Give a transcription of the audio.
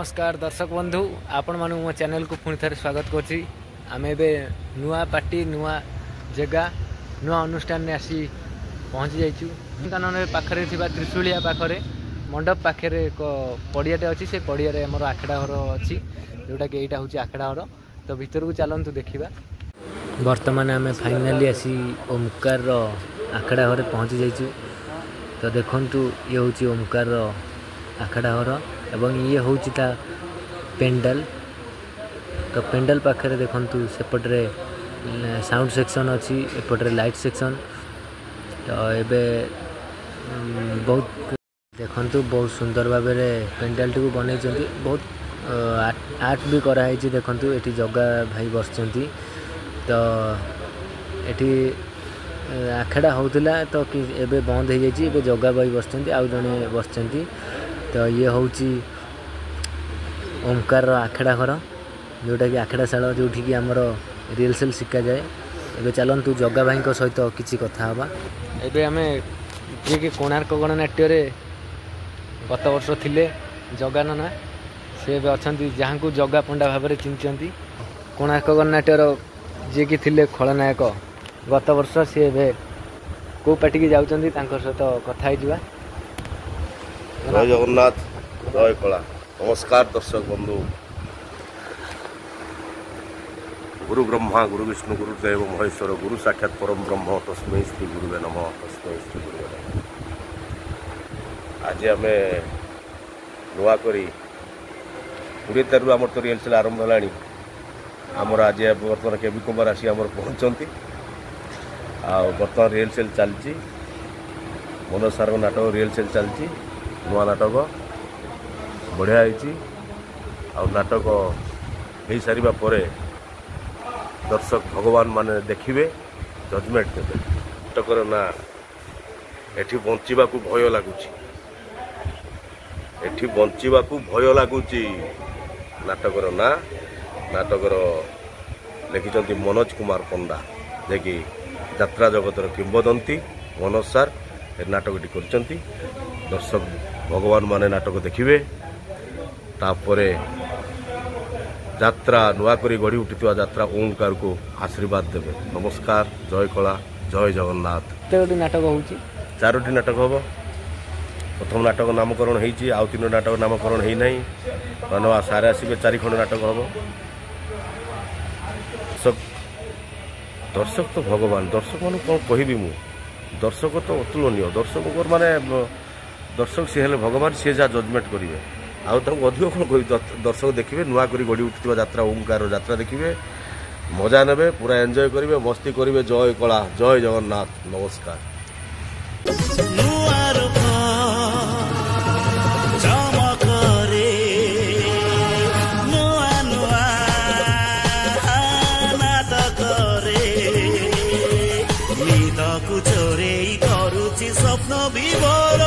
नमस्कार दर्शक बंधु आपण मानू मो चैनल को पुणी थे स्वागत करछि। आमे बे नुआ पार्टी नुआ जगह नुआ अनुष्ठान ने आसी पहुँची जाइछु। कानन पाखरे थिबा त्रिशूलिया पाखरे मंडप पाखरे एक पड़ियाटे अच्छी से पड़िया आमर आखड़ा घर अच्छी जोटा कि यहाँ हूँ आखड़ा घर। तो भीतर को चलतु देखा। वर्तमान आम फाइनाली आसी ओमकार आखड़ा घर पहुँची जाइछु। तो देखु ये हूँ ओमकार आखड़ा घर एवं ये हूँ पेंडल। तो पेंडल पाखे देखु सेपटे साउंड सेक्शन अच्छी एपटे लाइट सेक्शन। तो ये बहुत देखु बहुत सुंदर भाव पेंडल टी बनई बहुत आर्ट भी कराई। देखु ये जगह भाई बस। तो ये आखड़ा होता तो कि एबे बंद हो जाए जगह भाई बस आउ जड़े बस। तो ये हूँ ओमकार आखड़ा घर जोटा कि आखड़ा शाला जो आमर रिहर्सल शिखा जाए। एबे चलतु जगा भाई सहित किसी कथा हवा। एबे आमे जे कि कोणार्क गणनाट्य गत वर्ष थिले जगा नाना से अच्छा जहाँ को जगा पंडा भाव में चिन्हती। कोणार्क गणनाट्यर जे कि थिले खलनायक गत वर्ष सी ए को पार्टी की जाउछंती सहित कथा है। जय जगन्नाथ जय कला। नमस्कार दर्शक बंधु। गुरु ब्रह्मा गुरु विष्णु गुरुदेव महेश्वर गुरु साक्षात परम ब्रह्म तस्मै श्री गुरुवे नमः तस्मै श्री गुरुवे नमः। आज आम नुआ करी 20 तारिख आम तो रिहर्सल आरंभ है। आमर आज बर्तमान केबी कुमार आसी आम पहुँचती। बर्तमान रिहर्सल चलती मनोज सार नाटक रिहर्सल चलती। नुआ नाटक बढ़िया नाटक हो सारा पर दर्शक भगवान माने देखिए जजमेंट देवे। नाटकर ना एठी बंचिबा को भय लगुच एठी बंचिबा को भय लगुच। नाटकर ना नाटकर लिखिं मनोज कुमार पंडा जे कि यात्रा जगतर किंबदंती मनोज सार नाटकटी कर। दर्शक भगवान माने नाटक देखिए तापरे यात्रा नुआ करी गढ़ी उठिथिबा यात्रा ओंकार को आशीर्वाद देवे। नमस्कार जय कला जय जगन्नाथ। नाटक हो 4टी नाटक हम। प्रथम नाटक नामकरण होती आउ 3 नाटक नामकरण हो ना मानव सारे आसवे 4 खंड नाटक हम। दर्शक तो भगवान दर्शक मान कौन कहबी मु दर्शक तो अतुलनीय। दर्शक माने दर्शक सी हेले भगवान सी जहाँ जजमेंट करेंगे आउक अधिक कौन कह। दर्शक देखिए नुआ करी गढ़ी उठिथिबा यात्रा ओंकार यात्रा देखिए मजा ने पूरा एंजॉय करेंगे मस्ती करेंगे। जय कला जय जगन्नाथ। नमस्कार। स्वप्न विभोर